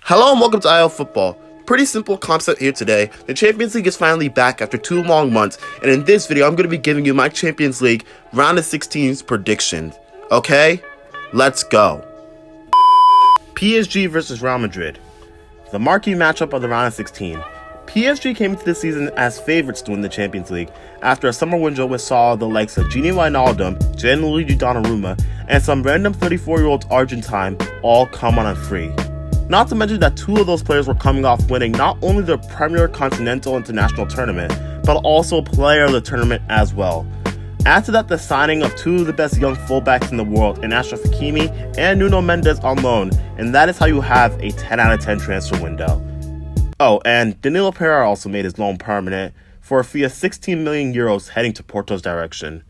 Hello and welcome to IAO Football. Pretty simple concept here today. The Champions League is finally back after 2 long months, and in this video I'm going to be giving you my Champions League round of 16's predictions. Okay? Let's go. PSG versus Real Madrid. The marquee matchup of the round of 16. PSG came into this season as favorites to win the Champions League after a summer window which saw the likes of Gini Wijnaldum, Gianluigi Donnarumma, and some random 34-year-old Argentine all come on a free. Not to mention that 2 of those players were coming off winning not only the Premier Continental International Tournament, but also Player of the Tournament as well. Add to that the signing of 2 of the best young fullbacks in the world in Achraf Hakimi and Nuno Mendes on loan, and that is how you have a 10 out of 10 transfer window. Oh, and Danilo Pereira also made his loan permanent for a fee of 16 million euros heading to Porto's direction.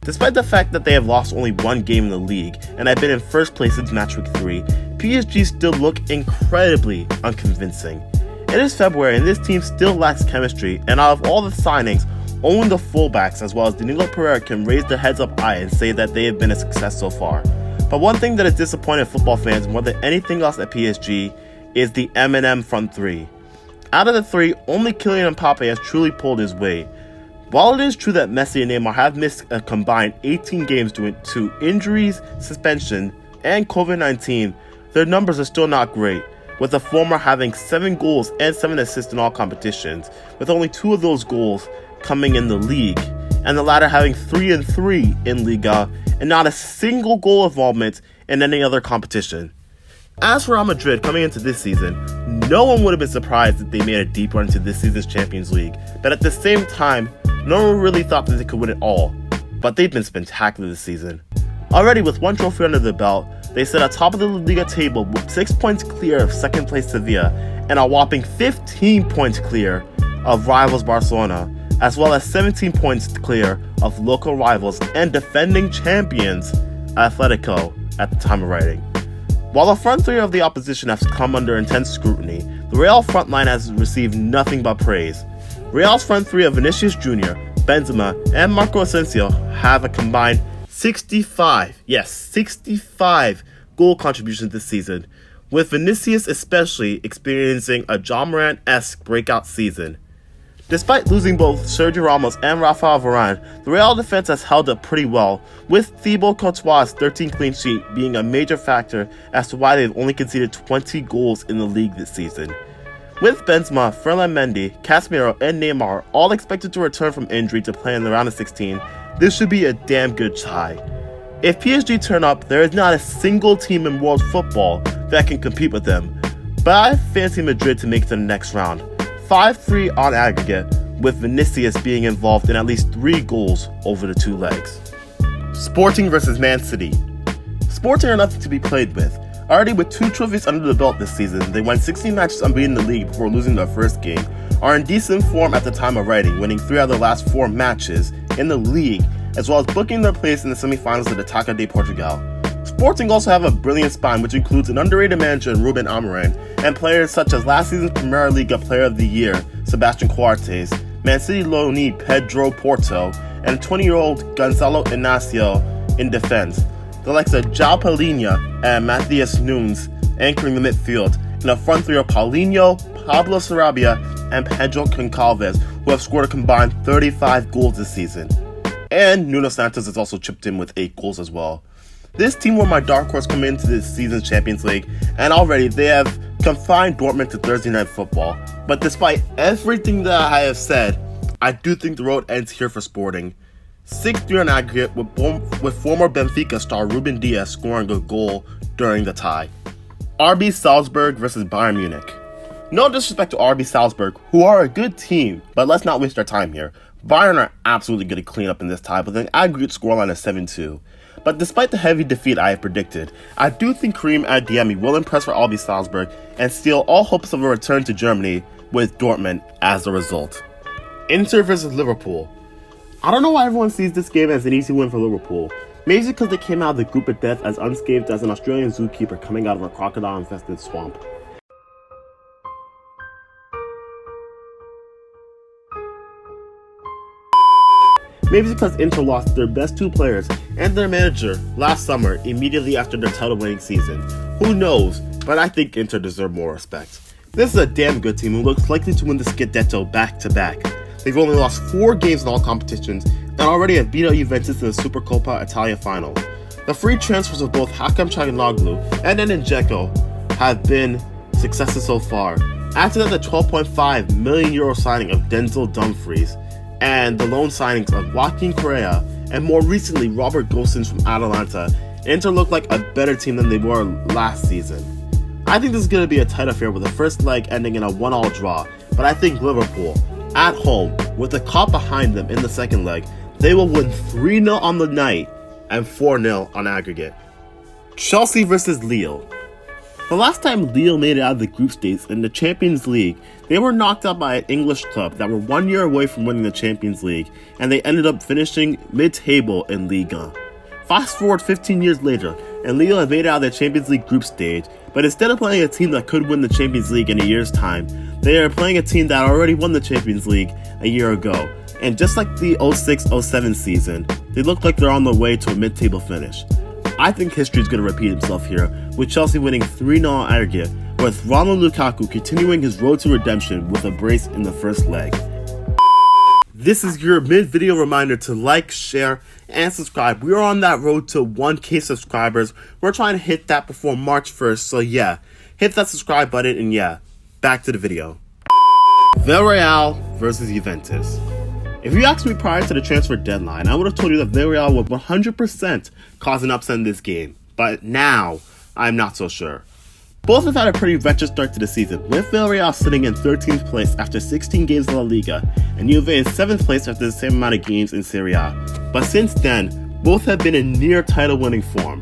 Despite the fact that they have lost only 1 game in the league and have been in first place since match week 3, PSG still look incredibly unconvincing. It is February and this team still lacks chemistry, and out of all the signings, only the fullbacks as well as Danilo Pereira can raise their heads up high and say that they have been a success so far. But one thing that has disappointed football fans more than anything else at PSG is the M&M front 3. Out of the 3, only Kylian Mbappe has truly pulled his weight. While it is true that Messi and Neymar have missed a combined 18 games due to injuries, suspension, and COVID-19, their numbers are still not great, with the former having 7 goals and 7 assists in all competitions, with only 2 of those goals coming in the league, and the latter having 3 and 3 in Liga, and not a single goal involvement in any other competition. As for Real Madrid coming into this season, no one would have been surprised if they made a deep run into this season's Champions League, but at the same time, no one really thought that they could win it all, but they've been spectacular this season. Already with 1 trophy under their belt, they sit atop of the La Liga table with 6 points clear of second place Sevilla and a whopping 15 points clear of rivals Barcelona, as well as 17 points clear of local rivals and defending champions Atletico at the time of writing. While the front 3 of the opposition has come under intense scrutiny, the Real front line has received nothing but praise. Real's front 3 of Vinicius Jr., Benzema, and Marco Asensio have a combined 65 goal contributions this season, with Vinicius especially experiencing a John Moran-esque breakout season. Despite losing both Sergio Ramos and Rafael Varane, the Real defense has held up pretty well, with Thibaut Courtois' 13 clean sheet being a major factor as to why they've only conceded 20 goals in the league this season. With Benzema, Ferland Mendy, Casemiro, and Neymar all expected to return from injury to play in the round of 16, this should be a damn good tie. If PSG turn up, there is not a single team in world football that can compete with them, but I fancy Madrid to make it to the next round. 5-3 on aggregate, with Vinicius being involved in at least 3 goals over the 2 legs. Sporting versus Man City. Sporting are nothing to be played with. Already with 2 trophies under the belt this season, they won 16 matches unbeaten in the league before losing their first game, are in decent form at the time of writing, winning 3 out of the last 4 matches in the league, as well as booking their place in the semi-finals of the Taça de Portugal. Sporting also have a brilliant spine, which includes an underrated manager in Ruben Amorim, and players such as last season's Premier League Player of the Year, Sebastian Coates, Man City loanee Pedro Porto, and 20-year-old Gonzalo Inacio in defense. The likes of João Palhinha and Matheus Nunes anchoring the midfield, and a front 3 of Paulinho, Pablo Sarabia, and Pedro Goncalves, who have scored a combined 35 goals this season. And Nuno Santos has also chipped in with 8 goals as well. This team were my dark horse coming into this season's Champions League, and already they have confined Dortmund to Thursday Night Football. But despite everything that I have said, I do think the road ends here for Sporting. 6-3 on aggregate, with former Benfica star Ruben Dias scoring a goal during the tie. RB Salzburg versus Bayern Munich. No disrespect to RB Salzburg, who are a good team, but let's not waste our time here. Bayern are absolutely going to clean up in this tie with an aggregate scoreline of 7-2. But despite the heavy defeat I have predicted, I do think Karim Adeyemi will impress for RB Salzburg and steal all hopes of a return to Germany, with Dortmund as a result. Inter versus Liverpool. I don't know why everyone sees this game as an easy win for Liverpool. Maybe because they came out of the group of death as unscathed as an Australian zookeeper coming out of a crocodile-infested swamp. Maybe because Inter lost their best 2 players and their manager last summer immediately after their title-winning season. Who knows? but I think Inter deserve more respect. This is a damn good team who looks likely to win the Scudetto back-to-back. They've only lost 4 games in all competitions and already have beat out Juventus in the Supercoppa Italia final. The free transfers of both Hakan Çalhanoğlu and Edin Dzeko have been successes so far. After that, the €12.5 million signing of Denzel Dumfries and the loan signings of Joaquin Correa and more recently Robert Gosens from Atalanta, Inter look like a better team than they were last season. I think this is going to be a tight affair with the first leg ending in a 1-1 draw, but I think Liverpool, at home, with the cop behind them in the second leg, they will win 3-0 on the night and 4-0 on aggregate. Chelsea versus Lille. The last time Lille made it out of the group stage in the Champions League, they were knocked out by an English club that were 1 year away from winning the Champions League, and they ended up finishing mid-table in Ligue 1. Fast forward 15 years later, and Lille have made it out of the Champions League group stage, but instead of playing a team that could win the Champions League in a year's time, they are playing a team that already won the Champions League a year ago. And just like the 06-07 season, they look like they're on the way to a mid-table finish. I think history is going to repeat itself here, with Chelsea winning 3-0 on aggregate, with Romelu Lukaku continuing his road to redemption with a brace in the first leg. This is your mid-video reminder to like, share, and subscribe. We are on that road to 1K subscribers. We're trying to hit that before March 1st, so yeah, hit that subscribe button, and yeah, back to the video. Villarreal versus Juventus. If you asked me prior to the transfer deadline, I would have told you that Villarreal would 100% cause an upset in this game, but now I'm not so sure. Both have had a pretty wretched start to the season, with Villarreal sitting in 13th place after 16 games in La Liga, and Juve in 7th place after the same amount of games in Serie A. But since then, both have been in near title-winning form.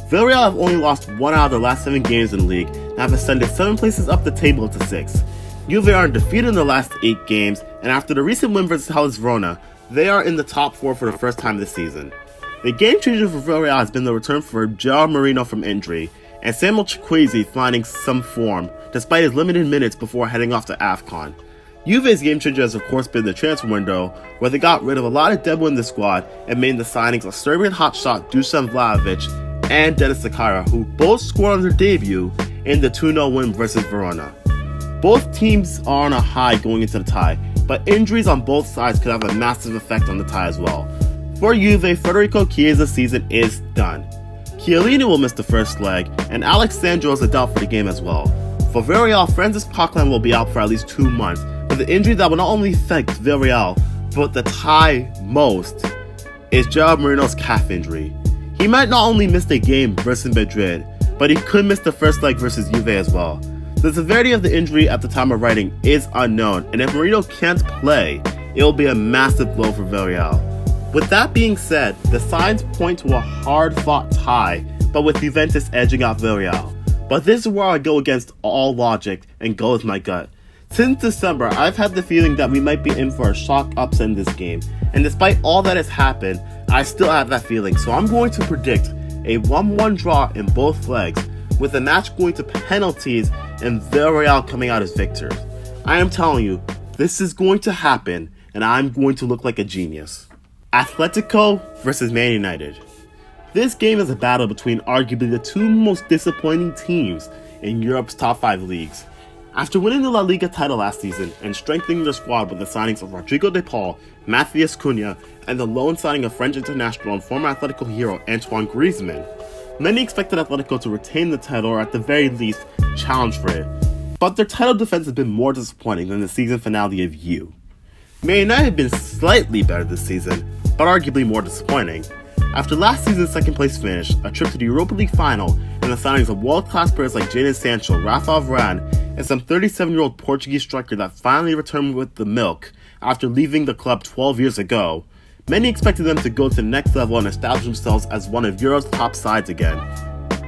Villarreal have only lost 1 out of their last 7 games in the league, and have ascended 7 places up the table to 6th. Juve are undefeated in the last 8 games, and after the recent win versus Hellas Verona, they are in the top 4 for the first time this season. The game changer for Villarreal has been the return for Gerard Moreno from injury, and Samuel Chukwueze finding some form, despite his limited minutes before heading off to AFCON. Juve's game changer has of course been the transfer window, where they got rid of a lot of deadwood in the squad and made the signings of Serbian hotshot Dusan Vlahovic and Denis Zakaria, who both scored on their debut in the 2-0 win versus Verona. Both teams are on a high going into the tie, but injuries on both sides could have a massive effect on the tie as well. For Juve, Federico Chiesa's season is done. Chiellini will miss the first leg, and Alex Sandro is a doubt for the game as well. For Villarreal, Francis Coquelin will be out for at least 2 months, but the injury that will not only affect Villarreal, but the tie most, is Gerard Moreno's calf injury. He might not only miss the game versus Madrid, but he could miss the first leg versus Juve as well. The severity of the injury at the time of writing is unknown, and if Moreno can't play, it will be a massive blow for Villarreal. With that being said, the signs point to a hard-fought tie, but with Juventus edging out Villarreal. But this is where I go against all logic and go with my gut. Since December, I've had the feeling that we might be in for a shock upset in this game, and despite all that has happened, I still have that feeling, so I'm going to predict a 1-1 draw in both legs, with the match going to penalties and Villarreal coming out as victors. I am telling you, this is going to happen, and I'm going to look like a genius. Atletico versus Man United. This game is a battle between arguably the 2 most disappointing teams in Europe's top 5 leagues. After winning the La Liga title last season and strengthening their squad with the signings of Rodrigo de Paul, Matthias Cunha, and the loan signing of French international and former Atletico hero Antoine Griezmann, many expected Atletico to retain the title or at the very least challenge for it. But their title defense has been more disappointing than the season finale of You. Man United have been slightly better this season, but arguably more disappointing. After last season's second place finish, a trip to the Europa League final, and the signings of world-class players like Jadon Sancho, Rafael Varane, and some 37-year-old Portuguese striker that finally returned with the milk after leaving the club 12 years ago, many expected them to go to the next level and establish themselves as one of Europe's top sides again.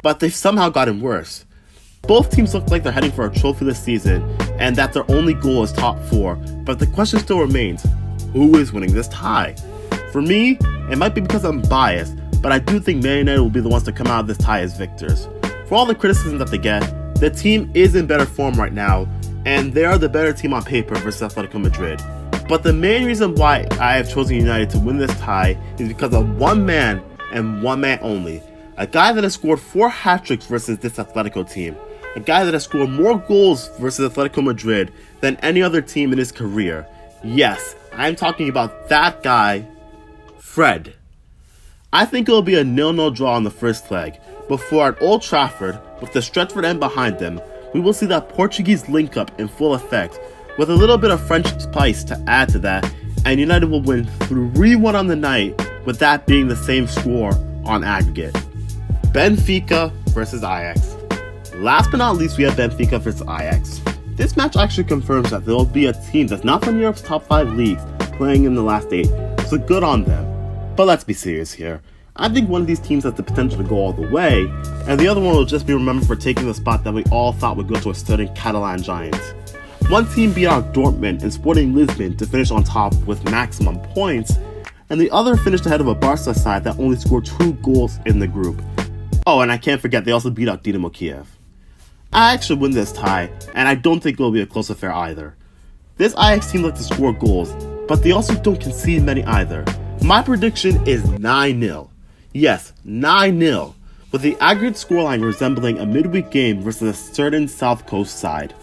But they've somehow gotten worse. Both teams look like they're heading for a trophy this season, and that their only goal is top 4, but the question still remains, who is winning this tie? For me, it might be because I'm biased, but I do think Man United will be the ones to come out of this tie as victors. For all the criticism that they get, the team is in better form right now, and they are the better team on paper versus Atletico Madrid. But the main reason why I have chosen United to win this tie is because of one man and one man only. A guy that has scored 4 hat-tricks versus this Atletico team. a guy that has scored more goals versus Atletico Madrid than any other team in his career. Yes, I'm talking about that guy, Fred. I think it'll be a 0-0 draw in the first leg, before at Old Trafford, with the Stretford end behind them, we will see that Portuguese link-up in full effect, with a little bit of French spice to add to that, and United will win 3-1 on the night, with that being the same score on aggregate. Benfica versus Ajax. Last but not least, we have Benfica versus Ajax. This match actually confirms that there will be a team that's not from Europe's top 5 leagues playing in the last 8, so good on them. But let's be serious here. I think one of these teams has the potential to go all the way, and the other one will just be remembered for taking the spot that we all thought would go to a sturdy Catalan giant. One team beat out Dortmund and Sporting Lisbon to finish on top with maximum points, and the other finished ahead of a Barca side that only scored 2 goals in the group. Oh, and I can't forget they also beat out Dinamo Kiev. Ajax should win this tie, and I don't think it will be a close affair either. This Ajax team likes to score goals, but they also don't concede many either. My prediction is 9-0. Yes, 9-0, with the aggregate scoreline resembling a midweek game versus a certain South Coast side.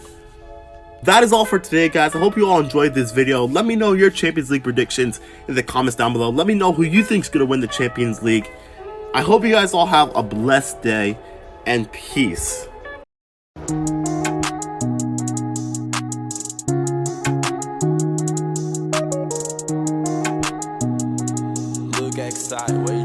That is all for today, guys. I hope you all enjoyed this video. Let me know your Champions League predictions in the comments down below. Let me know who you think is going to win the Champions League. I hope you guys all have a blessed day, and peace. Sideways.